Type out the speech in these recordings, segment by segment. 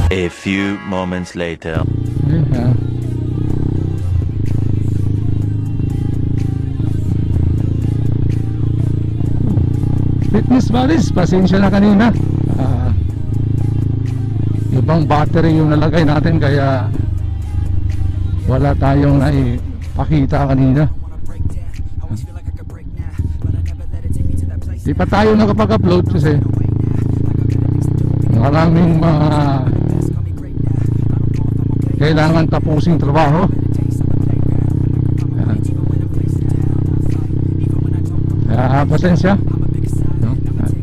A few moments later. Yeah. Fitness buddies, pasensya na kanina. Ibang battery yung nalagay natin kaya wala tayong naipakita kanina. Di pa tayo nakapag-upload kasi maraming mga kailangan tapusing trabaho. Kaya pasensya.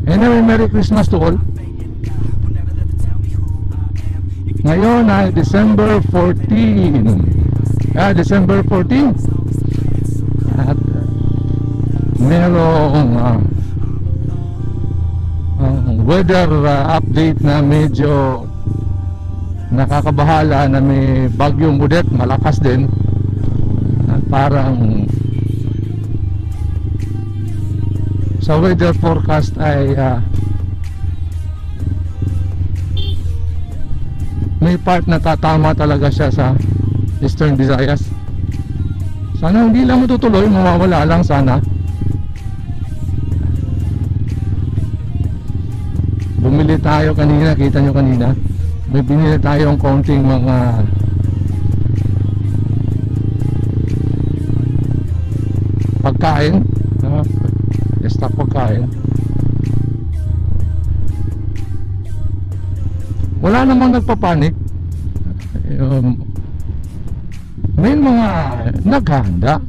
Anyway, Merry Christmas to all. Ngayon ay December 14. December 14. At merong weather update na medyo nakakabahala na may bagyong Odette, malakas din. At parang sa weather forecast ay may part na tatama talaga siya sa Eastern Visayas. Sana hindi lang matutuloy, mawawala lang sana. Bumili tayo kanina, kita nyo kanina. May binili tayong konting mga pagkain, stock pagkain. Wala namang nagpapanik. May mga naghahanda,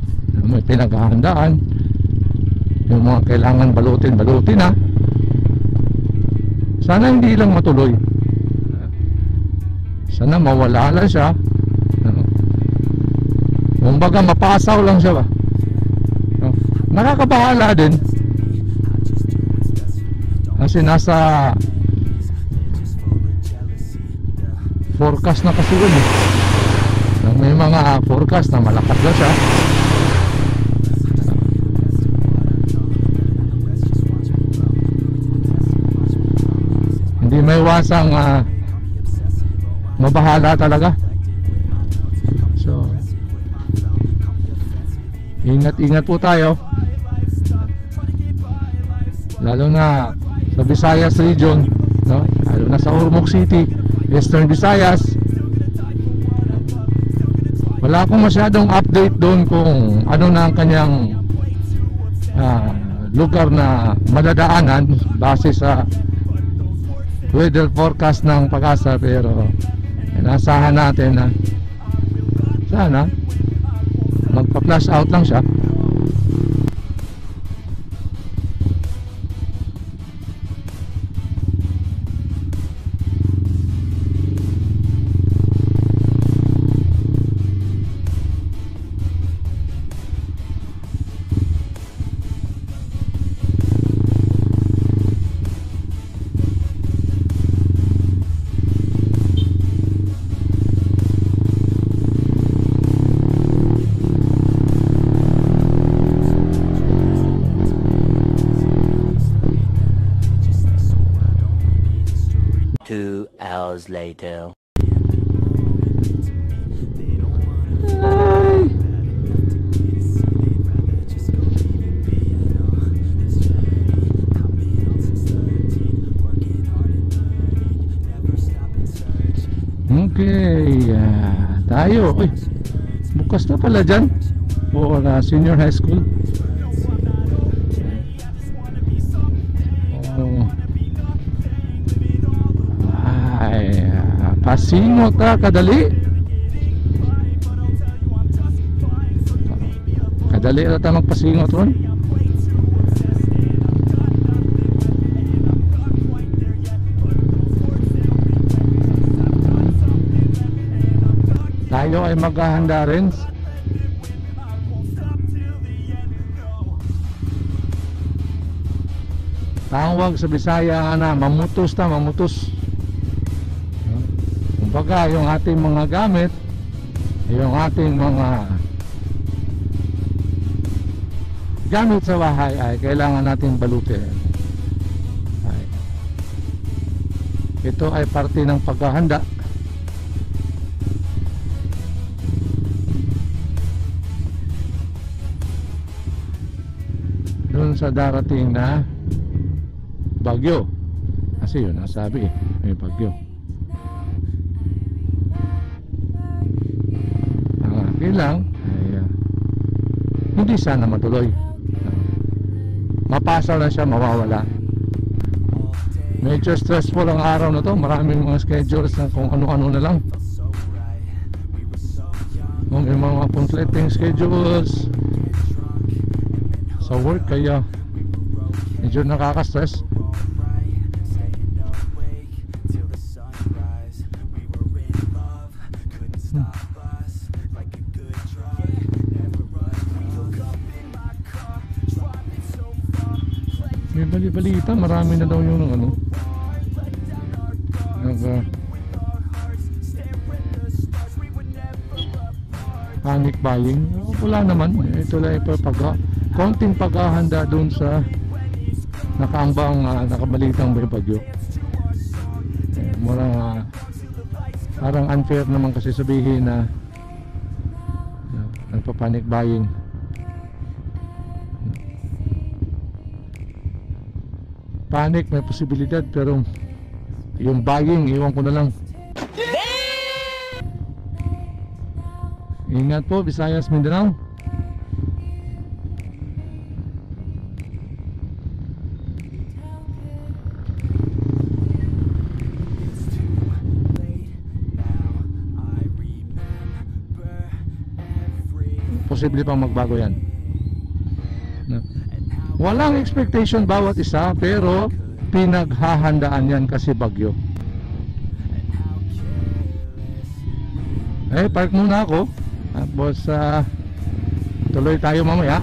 may pinaghahandaan. Yung mga kailangan balutin na. Sana hindi lang matuloy. Sana mawala lang siya. Kumbaga mapasaw lang siya ba. Nakakabahala din. Kasi nasa forecast na kasi yun may mga forecast na malakas na siya. Hindi may iwasang mabahala talaga. So ingat po tayo, lalo na sa Visayas region, no? Lalo na sa Ormoc City, Eastern Visayas. Wala akong masyadong update doon kung ano na ang kanyang lugar na madadaanan base sa weather forecast ng Pag-asa, pero inasahan natin na sana magpa-flash out lang siya. hours later. Ay. Okay, tayo. Uy, bukas na pala dyan for senior high school. Oh. Ay, pasingot ka, kadali. Kadali na tayo magpasingot ron. Tayo ay maghahanda rin. Tawag sa Bisaya na mamutos ta, mamutos. Kumbaga yung ating mga gamit, yung ating mga gamit sa bahay ay kailangan nating balutin. Ito ay parte ng paghahanda. Doon sa darating na bagyo. Kasi yun nasabi may bagyo. Ang akin lang ay hindi sana matuloy. Mapasa na siya, mawawala. Medyo stressful ang araw na to. Maraming mga schedules na kung ano-ano na lang. May mga conflicting schedules sa work, kaya medyo nakaka-stress. May bali-balita, marami na daw yung ano panic buying. Wala naman, ito lang konting paghahanda doon sa nakaambang nakabalitang may bagyo. Parang unfair naman kasi sabihin na nagpa-panic buying. Panic may posibilidad, pero yung buying iwan ko na lang. Ingat po, Visayas, Mindanao. Posible pang magbago yan. Walang expectation bawat isa, pero pinaghahandaan yan kasi bagyo. Park muna ako. Tapos tuloy tayo mamaya.